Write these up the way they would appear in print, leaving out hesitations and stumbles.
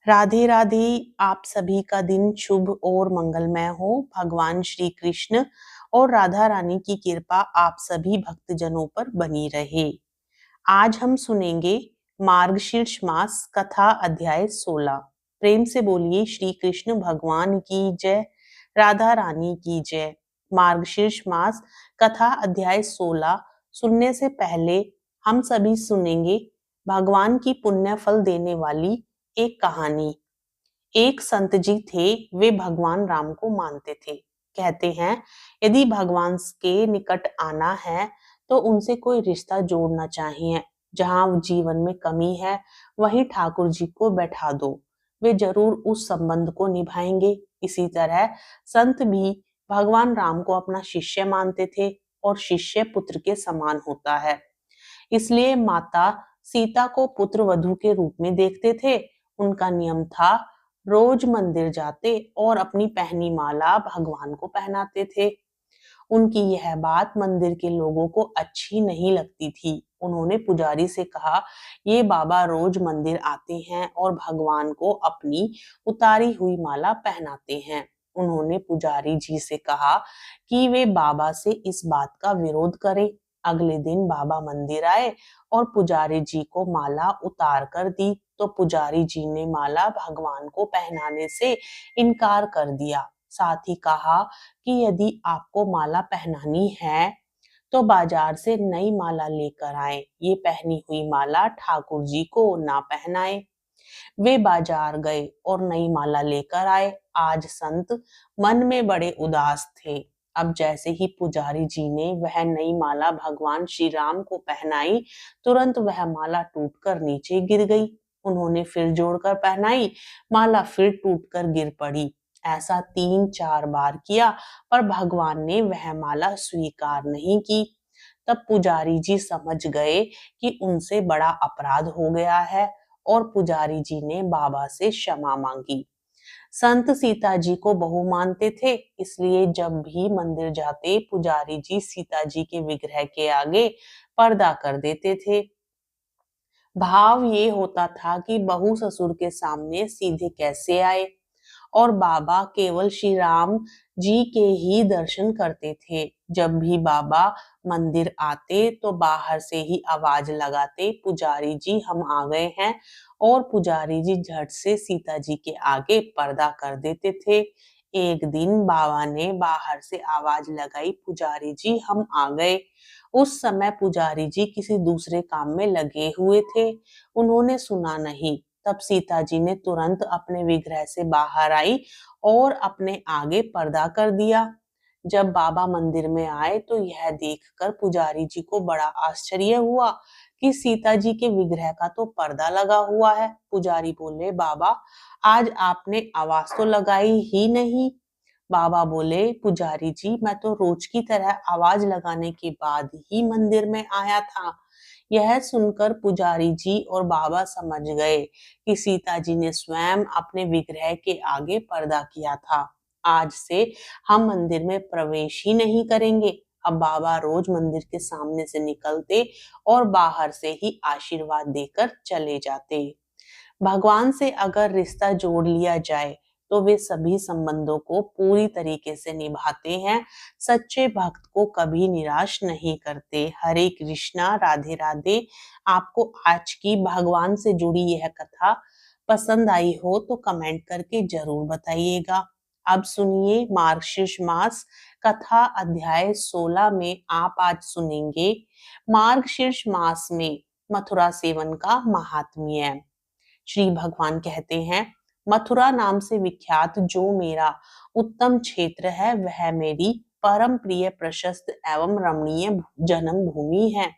राधे राधे। आप सभी का दिन शुभ और मंगलमय हो। भगवान श्री कृष्ण और राधा रानी की कृपा आप सभी भक्तजनों पर बनी रहे। आज हम सुनेंगे मार्गशीर्ष मास कथा अध्याय 16। प्रेम से बोलिए श्री कृष्ण भगवान की जय, राधा रानी की जय। मार्गशीर्ष मास कथा अध्याय 16 सुनने से पहले हम सभी सुनेंगे भगवान की पुण्य फल देने वाली एक कहानी। एक संत जी थे, वे भगवान राम को मानते थे। कहते हैं यदि भगवान के निकट आना है तो उनसे कोई रिश्ता जोड़ना चाहिए। जहां जीवन में कमी है वहीं ठाकुर जी को बैठा दो, वे जरूर उस संबंध को निभाएंगे। इसी तरह संत भी भगवान राम को अपना शिष्य मानते थे और शिष्य पुत्र के समान होता है। इसलिए माता सीता को पुत्र वधू के रूप में देखते थे। उनका नियम था रोज मंदिर जाते और अपनी पहनी माला भगवान को पहनाते थे। उनकी यह बात मंदिर के लोगों को अच्छी नहीं लगती थी। उन्होंने पुजारी से कहा, ये बाबा रोज मंदिर आते हैं और भगवान को अपनी उतारी हुई माला पहनाते हैं। उन्होंने पुजारी जी से कहा कि वे बाबा से इस बात का विरोध करें। अगले दिन बाबा मंदिर आए और पुजारी जी को माला उतार कर दी तो पुजारी जी ने माला भगवान को पहनाने से इनकार कर दिया। साथ ही कहा कि यदि आपको माला पहनानी है तो बाजार से नई माला लेकर आए, ये पहनी हुई माला ठाकुर जी को ना पहनाए। वे बाजार गए और नई माला लेकर आए। आज संत मन में बड़े उदास थे। अब जैसे ही पुजारी जी ने वह नई माला भगवान श्री राम को पहनाई, तुरंत वह माला टूटकर नीचे गिर गई। उन्होंने फिर जोड़कर पहनाई, माला फिर टूटकर गिर पड़ी। ऐसा 3-4 बार किया पर भगवान ने वह माला स्वीकार नहीं की। तब पुजारी जी समझ गए कि उनसे बड़ा अपराध हो गया है और पुजारी जी ने बाबा से क्षमा मांगी। संत सीता जी को बहू मानते थे, इसलिए जब भी मंदिर जाते पुजारी जी सीता जी के विग्रह के आगे पर्दा कर देते थे। भाव ये होता था कि बहू ससुर के सामने सीधे कैसे आए और बाबा केवल श्री राम जी के ही दर्शन करते थे। जब भी बाबा मंदिर आते तो बाहर से ही आवाज लगाते, पुजारी जी हम आ गए हैं, और पुजारी जी झट से सीता जी के आगे पर्दा कर देते थे। एक दिन बाबा ने बाहर से आवाज लगाई, पुजारी जी हम आ गए। उस समय पुजारी जी किसी दूसरे काम में लगे हुए थे, उन्होंने सुना नहीं। तब सीता जी ने तुरंत अपने विग्रह से बाहर आई और अपने आगे पर्दा कर दिया। जब बाबा मंदिर में आए तो यह देखकर पुजारी जी को बड़ा आश्चर्य हुआ कि सीता जी के विग्रह का तो पर्दा लगा हुआ है। पुजारी बोले, बाबा आज आपने आवाज तो लगाई ही नहीं। बाबा बोले, पुजारी जी मैं तो रोज की तरह आवाज लगाने के बाद ही मंदिर में आया था। यह सुनकर पुजारी जी और बाबा समझ गए कि सीता जी ने स्वयं अपने विग्रह के आगे पर्दा किया था। आज से हम मंदिर में प्रवेश ही नहीं करेंगे। अब बाबा रोज मंदिर के सामने से निकलते और बाहर से ही आशीर्वाद देकर चले जाते। भगवान से अगर रिश्ता जोड़ लिया जाए तो वे सभी संबंधों को पूरी तरीके से निभाते हैं। सच्चे भक्त को कभी निराश नहीं करते। हरे कृष्णा, राधे राधे। आपको आज की भगवान से जुड़ी यह कथा पसंद आई हो तो कमेंट करके जरूर बताइएगा। अब सुनिए मार्गशीर्ष मास कथा अध्याय 16 में आप आज सुनेंगे मार्गशीर्ष मास में मथुरा सेवन का महात्म्य। श्री भगवान कहते हैं, मथुरा नाम से विख्यात जो मेरा उत्तम क्षेत्र है वह मेरी परम प्रिय, प्रशस्त एवं रमणीय जन्म भूमि है।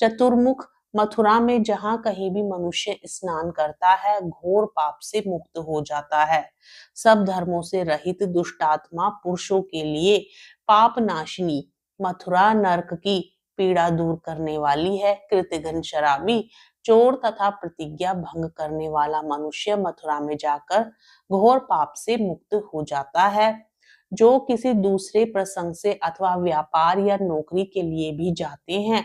चतुर्मुख मथुरा में जहां कहीं भी मनुष्य स्नान करता है घोर पाप से मुक्त हो जाता है। सब धर्मों से रहित दुष्टात्मा पुरुषों के लिए पाप नाशिनी मथुरा नरक की पीड़ा दूर करने वाली है। कृतघ्न शराबी, चोर तथा प्रतिज्ञा भंग करने वाला मनुष्य मथुरा में जाकर घोर पाप से मुक्त हो जाता है। जो किसी दूसरे प्रसंग से अथवा व्यापार या नौकरी के लिए भी जाते हैं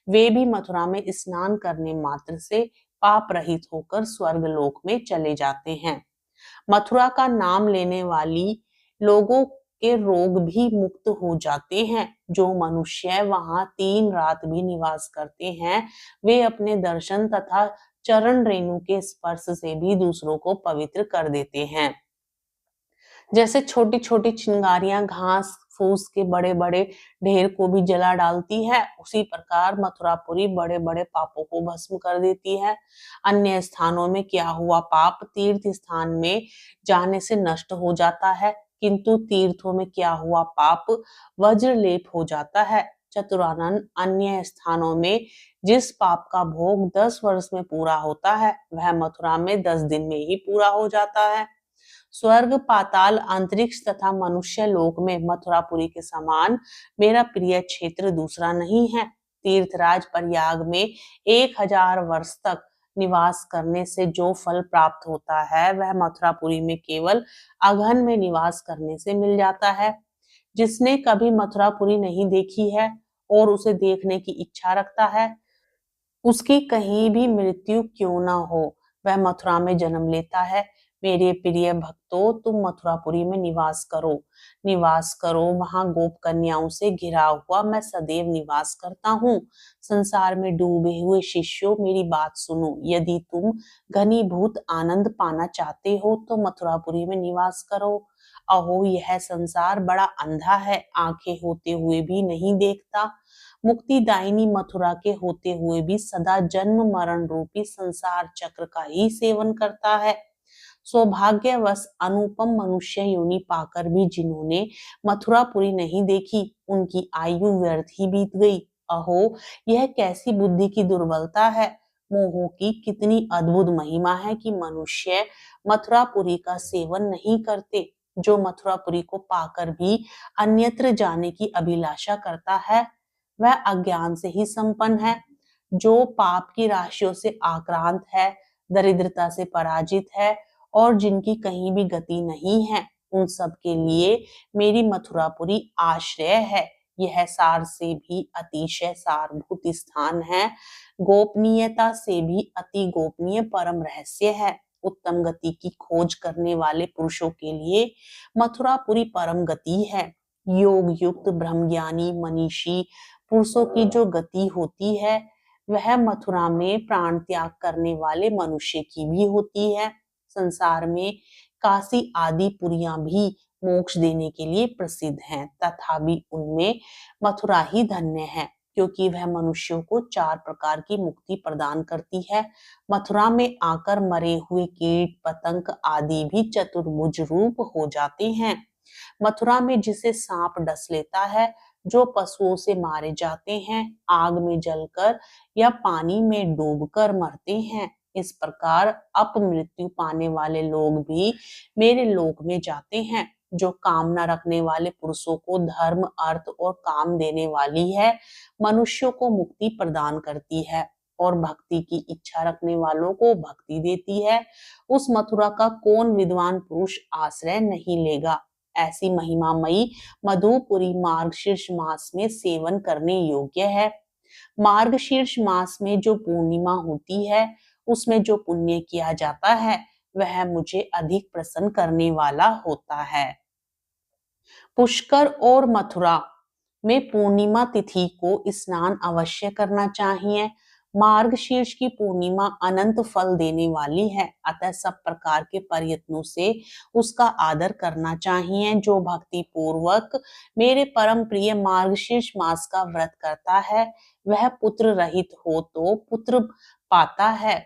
वे भी मथुरा में स्नान करने मात्र से पाप रहित होकर स्वर्ग लोक में चले जाते हैं। मथुरा का नाम लेने वाली लोगों के रोग भी मुक्त हो जाते हैं। जो मनुष्य वहां 3 रात भी निवास करते हैं, वे अपने दर्शन तथा चरण रेणु के स्पर्श से भी दूसरों को पवित्र कर देते हैं। जैसे छोटी छोटी चिंगारियां घास फूस के बड़े बड़े ढेर को भी जला डालती है, उसी प्रकार मथुरापुरी बड़े बड़े पापों को भस्म कर देती है। अन्य स्थानों में किया हुआ पाप तीर्थ स्थान में जाने से नष्ट हो जाता है, किंतु तीर्थों में किया हुआ पाप वज्रलेप हो जाता है। चतुरानन, अन्य स्थानों में जिस पाप का भोग 10 वर्ष में पूरा होता है, वह मथुरा में 10 दिन में ही पूरा हो जाता है। स्वर्ग, पाताल, अंतरिक्ष तथा मनुष्य लोक में मथुरापुरी के समान मेरा प्रिय क्षेत्र दूसरा नहीं है। तीर्थराज प्रयाग में 1000 वर्ष तक निवास करने से जो फल प्राप्त होता है, वह मथुरापुरी में केवल अगहन में निवास करने से मिल जाता है। जिसने कभी मथुरापुरी नहीं देखी है और उसे देखने की इच्छा रखता है, उसकी कहीं भी मृत्यु क्यों न हो, वह मथुरा में जन्म लेता है। मेरे प्रिय भक्तों, तुम मथुरापुरी में निवास करो। वहां गोप कन्याओं से घिरा हुआ मैं सदैव निवास करता हूँ। संसार में डूबे हुए शिष्यों, मेरी बात सुनो। यदि तुम घनीभूत आनंद पाना चाहते हो तो मथुरापुरी में निवास करो। अहो, यह संसार बड़ा अंधा है, आंखें होते हुए भी नहीं देखता। मुक्तिदायिनी मथुरा के होते हुए भी सदा जन्म मरण रूपी संसार चक्र का ही सेवन करता है। सौभाग्यवश अनुपम मनुष्य योनि पाकर भी जिन्होंने मथुरापुरी नहीं देखी, उनकी आयु व्यर्थ ही बीत गई। अहो, यह कैसी बुद्धि की दुर्बलता है। मोह की कितनी अद्भुत महिमा है कि मनुष्य मथुरापुरी का सेवन नहीं करते। जो मथुरापुरी को पाकर भी अन्यत्र जाने की अभिलाषा करता है, वह अज्ञान से ही संपन्न है। जो पाप की राशियों से आक्रांत है, दरिद्रता से पराजित है और जिनकी कहीं भी गति नहीं है, उन सब के लिए मेरी मथुरापुरी आश्रय है। यह सार से भी अतिशय सारभूत स्थान है, गोपनीयता से भी अति गोपनीय परम रहस्य है। उत्तम गति की खोज करने वाले पुरुषों के लिए मथुरापुरी परम गति है। योग युक्त ब्रह्मज्ञानी मनीषी पुरुषों की जो गति होती है, वह मथुरा में प्राण त्याग करने वाले मनुष्य की भी होती है। संसार में काशी आदि पुरियां भी मोक्ष देने के लिए प्रसिद्ध हैं, तथापि उनमें मथुरा ही धन्य है, क्योंकि वह मनुष्यों को 4 प्रकार की मुक्ति प्रदान करती है। मथुरा में आकर मरे हुए कीट पतंग आदि भी चतुर्भुज रूप हो जाते हैं। मथुरा में जिसे सांप डस लेता है, जो पशुओं से मारे जाते हैं, आग में जलकर या पानी में डूबकर मरते हैं, इस प्रकार अपमृत्यु पाने वाले लोग भी मेरे लोक में जाते हैं। जो कामना रखने वाले पुरुषों को धर्म, अर्थ और काम देने वाली है, मनुष्यों को मुक्ति प्रदान करती है और भक्ति की इच्छा रखने वालों को भक्ति देती है। उस मथुरा का कौन विद्वान पुरुष आश्रय नहीं लेगा। ऐसी महिमामयी मधुपुरी मार्गशीर्ष मास में सेवन करने योग्य है। मार्गशीर्ष मास में जो पूर्णिमा होती है, उसमें जो पुण्य किया जाता है, वह मुझे अधिक प्रसन्न करने वाला होता है। पुष्कर और मथुरा में पूर्णिमा तिथि को स्नान अवश्य करना चाहिए। मार्गशीर्ष की पूर्णिमा अनंत फल देने वाली है, अतः सब प्रकार के प्रयत्नों से उसका आदर करना चाहिए। जो भक्ति पूर्वक मेरे परम प्रिय मार्गशीर्ष मास का व्रत करता है, वह पुत्र रहित हो तो पुत्र पाता है,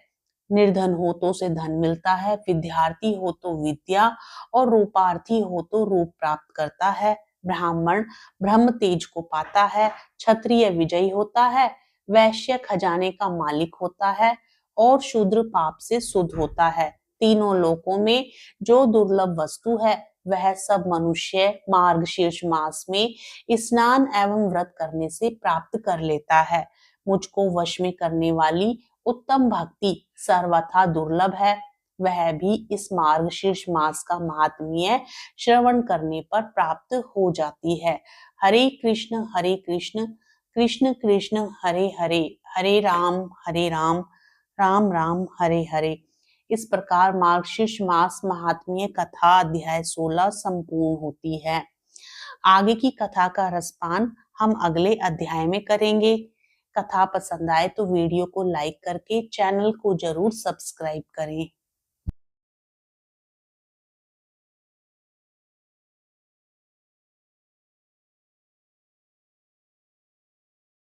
निर्धन हो तो उसे धन मिलता है, विद्यार्थी हो तो विद्या और रूपार्थी हो तो रूप प्राप्त करता है, ब्राह्मण ब्रह्म तेज को पाता है, क्षत्रिय विजयी होता है, वैश्य खजाने का मालिक होता है और शूद्र पाप से शुद्ध होता है। तीनों लोकों में जो दुर्लभ वस्तु है, वह सब मनुष्य मार्गशीर्ष मास में स्नान एवं व्रत करने से प्राप्त कर लेता है। मुझको वश में करने वाली उत्तम भक्ति सर्वथा दुर्लभ है, वह भी इस मार्गशीर्ष मास का महात्म्य श्रवण करने पर प्राप्त हो जाती है। हरे कृष्ण कृष्ण कृष्ण हरे हरे, हरे राम राम राम हरे हरे। इस प्रकार मार्गशीर्ष मास महात्म्य कथा अध्याय 16 संपूर्ण होती है। आगे की कथा का रसपान हम अगले अध्याय में करेंगे। कथा पसंद आए तो वीडियो को लाइक करके चैनल को जरूर सब्सक्राइब करें।